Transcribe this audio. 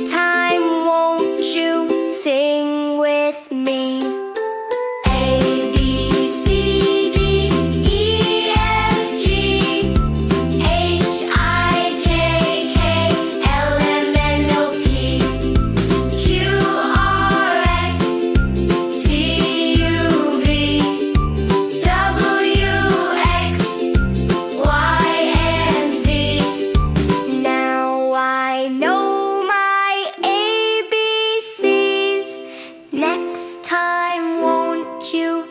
time, won't you sing with me? A, B, C, D, E, F, G, H, I, J, K, L, M, N, O, P, Q, R, S, T, U, V, W, X, Y, and Z. Now I know my ABCs. Next time, won't you